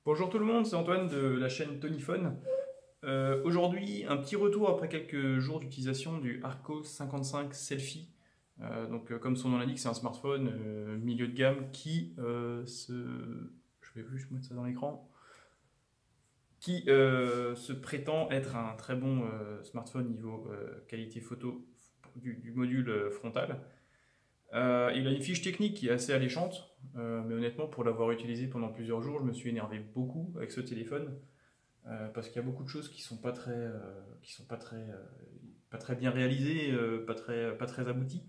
Bonjour tout le monde, c'est Antoine de la chaîne Tonyphone. Aujourd'hui, un petit retour après quelques jours d'utilisation du Arco 55 Selfie. Comme son nom l'indique, c'est un smartphone milieu de gamme je vais juste mettre ça dans l'écran, qui se prétend être un très bon smartphone niveau qualité photo du module frontal. Il a une fiche technique qui est assez alléchante, mais honnêtement, pour l'avoir utilisé pendant plusieurs jours, je me suis énervé beaucoup avec ce téléphone. Parce qu'il y a beaucoup de choses qui sont pas très bien réalisées, pas très abouties.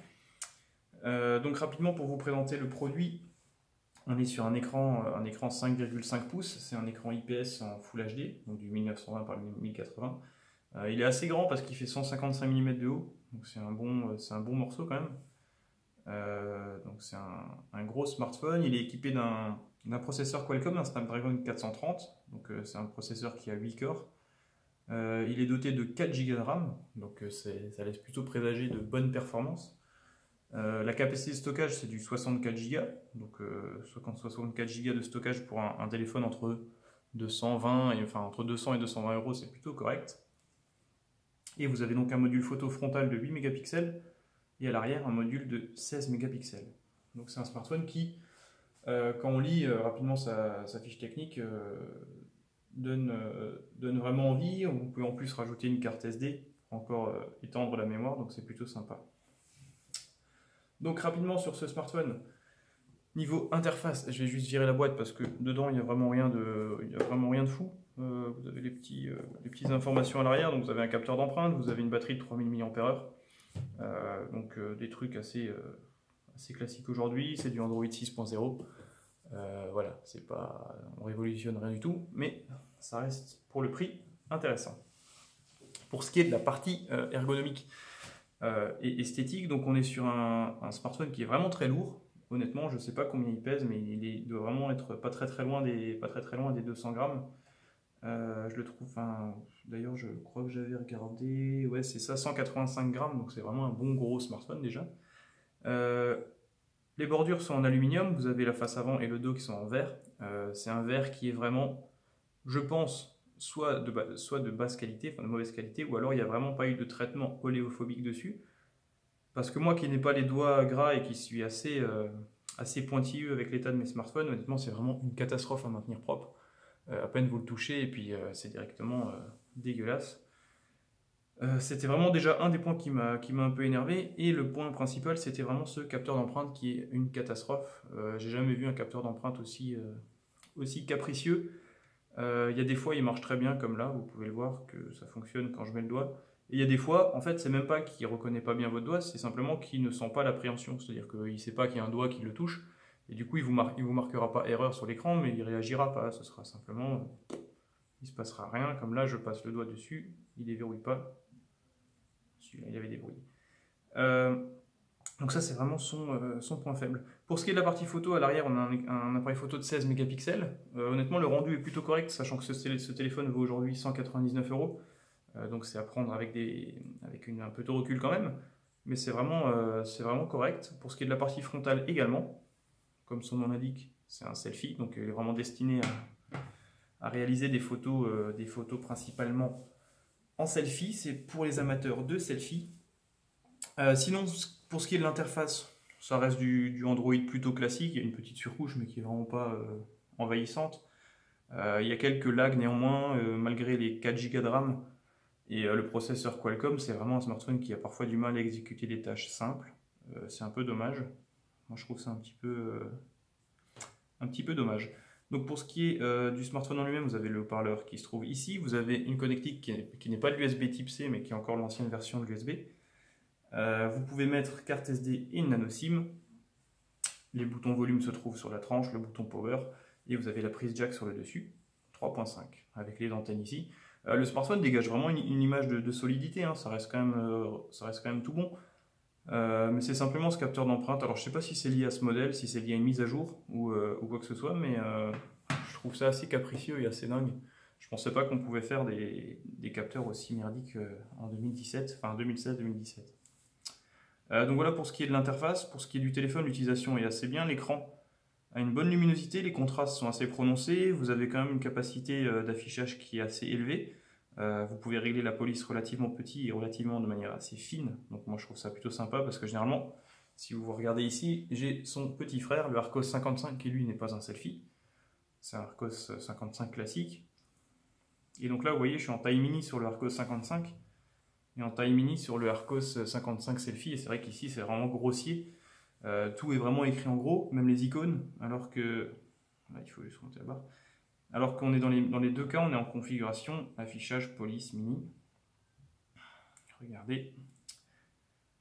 Donc rapidement pour vous présenter le produit, on est sur un écran 5,5 pouces, c'est un écran IPS en Full HD, donc du 1920 par 1080. Il est assez grand parce qu'il fait 155 mm de haut, donc c'est un bon morceau quand même. Donc c'est un gros smartphone, il est équipé d'un processeur Qualcomm, un Snapdragon 430, donc c'est un processeur qui a 8 corps. Il est doté de 4 Go de RAM, donc ça laisse plutôt présager de bonnes performances. La capacité de stockage c'est du 64 Go, donc 64 Go de stockage pour un téléphone entre 200 et 220 euros, c'est plutôt correct. Et vous avez donc un module photo frontal de 8 mégapixels et à l'arrière un module de 16 mégapixels. Donc c'est un smartphone qui, quand on lit rapidement sa fiche technique, donne vraiment envie. On peut en plus rajouter une carte SD pour encore étendre la mémoire, donc c'est plutôt sympa. Donc rapidement sur ce smartphone, niveau interface, je vais juste virer la boîte parce que dedans il n'y a vraiment rien de fou. Vous avez les petites informations à l'arrière, donc vous avez un capteur d'empreinte, vous avez une batterie de 3000 mAh, des trucs assez classiques aujourd'hui, c'est du Android 6.0. Voilà, on révolutionne rien du tout, mais ça reste pour le prix intéressant. Pour ce qui est de la partie ergonomique et esthétique, donc on est sur un smartphone qui est vraiment très lourd. Honnêtement, je ne sais pas combien il pèse, mais doit vraiment être pas très loin des 200 grammes. Je le trouve, d'ailleurs, je crois que j'avais regardé, ouais, c'est ça, 185 grammes, donc c'est vraiment un bon gros smartphone déjà. Les bordures sont en aluminium, vous avez la face avant et le dos qui sont en verre. C'est un verre qui est vraiment, je pense, soit de basse qualité, enfin de mauvaise qualité, ou alors il n'y a vraiment pas eu de traitement oléophobique dessus. Parce que moi qui n'ai pas les doigts gras et qui suis assez pointilleux avec l'état de mes smartphones, honnêtement c'est vraiment une catastrophe à maintenir propre. À peine vous le touchez et puis c'est directement dégueulasse. C'était vraiment déjà un des points qui m'a un peu énervé. Et le point principal, c'était vraiment ce capteur d'empreinte qui est une catastrophe. J'ai jamais vu un capteur d'empreinte aussi capricieux. Il y a des fois, il marche très bien, comme là, vous pouvez le voir que ça fonctionne quand je mets le doigt. Et il y a des fois, en fait, c'est même pas qu'il reconnaît pas bien votre doigt, c'est simplement qu'il ne sent pas l'appréhension. C'est-à-dire qu'il ne sait pas qu'il y a un doigt qui le touche. Et du coup, il vous marquera pas erreur sur l'écran, mais il réagira pas. Ce sera simplement, il se passera rien. Comme là, je passe le doigt dessus, il déverrouille pas. Celui-là, il avait débrouillé. Donc ça, c'est vraiment son point faible. Pour ce qui est de la partie photo, à l'arrière, on a un appareil photo de 16 mégapixels. Honnêtement, le rendu est plutôt correct, sachant que ce téléphone vaut aujourd'hui 199 euros. Donc c'est à prendre avec un peu de recul quand même. Mais c'est vraiment correct. Pour ce qui est de la partie frontale également, comme son nom l'indique, c'est un selfie. Donc il est vraiment destiné à réaliser des photos principalement en selfie. C'est pour les amateurs de selfie. Sinon, pour ce qui est de l'interface, ça reste du Android plutôt classique. Il y a une petite surcouche, mais qui est vraiment pas envahissante. Il y a quelques lags néanmoins, malgré les 4 Go de RAM et le processeur Qualcomm. C'est vraiment un smartphone qui a parfois du mal à exécuter des tâches simples. C'est un peu dommage. Moi, je trouve ça un petit peu dommage. Donc pour ce qui est du smartphone en lui-même, vous avez le haut-parleur qui se trouve ici. Vous avez une connectique qui n'est pas de l'USB type C, mais qui est encore l'ancienne version de l'USB. Vous pouvez mettre carte SD et une nano SIM. Les boutons volume se trouvent sur la tranche, le bouton power, et vous avez la prise jack sur le dessus, 3.5, avec les antennes ici. Le smartphone dégage vraiment une image de solidité, hein, ça reste quand même tout bon. Mais c'est simplement ce capteur d'empreinte. Alors je ne sais pas si c'est lié à ce modèle, si c'est lié à une mise à jour ou quoi que ce soit, mais je trouve ça assez capricieux et assez dingue. Je pensais pas qu'on pouvait faire des capteurs aussi merdiques en 2017, enfin 2016-2017. Donc voilà pour ce qui est de l'interface. Pour ce qui est du téléphone, l'utilisation est assez bien. L'écran a une bonne luminosité, les contrastes sont assez prononcés, vous avez quand même une capacité d'affichage qui est assez élevée. Vous pouvez régler la police relativement petit et relativement de manière assez fine, donc moi je trouve ça plutôt sympa parce que généralement, si vous regardez ici, j'ai son petit frère, le Arcos 55, qui lui n'est pas un selfie, c'est un Arcos 55 classique. Et donc là, vous voyez, je suis en taille mini sur le Arcos 55 et en taille mini sur le Arcos 55 selfie, et c'est vrai qu'ici c'est vraiment grossier. Tout est vraiment écrit en gros, même les icônes, alors que... Là, il faut juste monter la barre. Alors qu'on est dans les deux cas, on est en configuration affichage police mini. Regardez.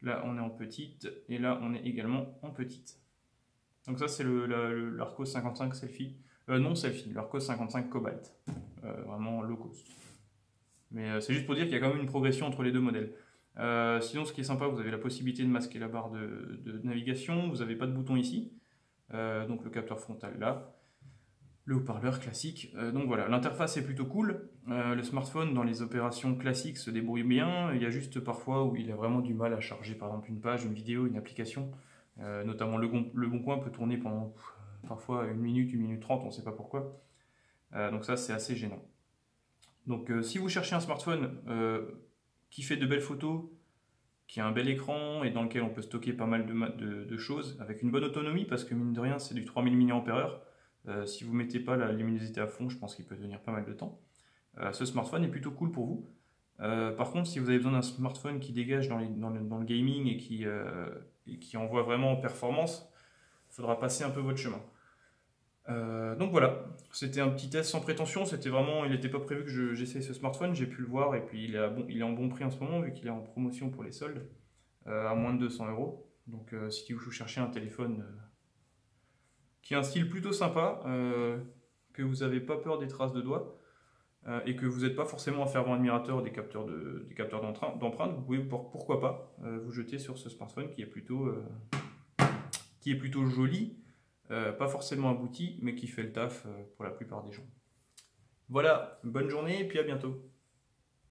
Là, on est en petite, et là, on est également en petite. Donc ça, c'est l'Arcos 55 selfie. Non selfie, l'Arcos 55 Cobalt. Vraiment low cost. Mais c'est juste pour dire qu'il y a quand même une progression entre les deux modèles. Sinon, ce qui est sympa, vous avez la possibilité de masquer la barre de navigation. Vous n'avez pas de bouton ici. Donc le capteur frontal là. Le haut-parleur classique. Donc voilà, l'interface est plutôt cool. Le smartphone, dans les opérations classiques, se débrouille bien. Il y a juste parfois où il a vraiment du mal à charger, par exemple, une page, une vidéo, une application. Notamment le Bon Coin peut tourner pendant parfois 1 minute, 1 minute 30, on ne sait pas pourquoi. Donc ça, c'est assez gênant. Donc si vous cherchez un smartphone qui fait de belles photos, qui a un bel écran et dans lequel on peut stocker pas mal de choses, avec une bonne autonomie, parce que mine de rien, c'est du 3000 mAh. Si vous ne mettez pas la luminosité à fond, je pense qu'il peut tenir pas mal de temps. Ce smartphone est plutôt cool pour vous. Par contre, si vous avez besoin d'un smartphone qui dégage dans le gaming et qui envoie vraiment en performance, il faudra passer un peu votre chemin. Donc voilà, c'était un petit test sans prétention, il n'était pas prévu que j'essaye ce smartphone, j'ai pu le voir et puis il est en bon prix en ce moment vu qu'il est en promotion pour les soldes, à moins de 200 €. Donc si vous cherchez un téléphone qui a un style plutôt sympa, que vous n'avez pas peur des traces de doigts, et que vous n'êtes pas forcément un fervent admirateur des capteurs d'empreintes, vous pouvez pourquoi pas vous jeter sur ce smartphone qui est plutôt joli, pas forcément abouti, mais qui fait le taf pour la plupart des gens. Voilà, bonne journée et puis à bientôt.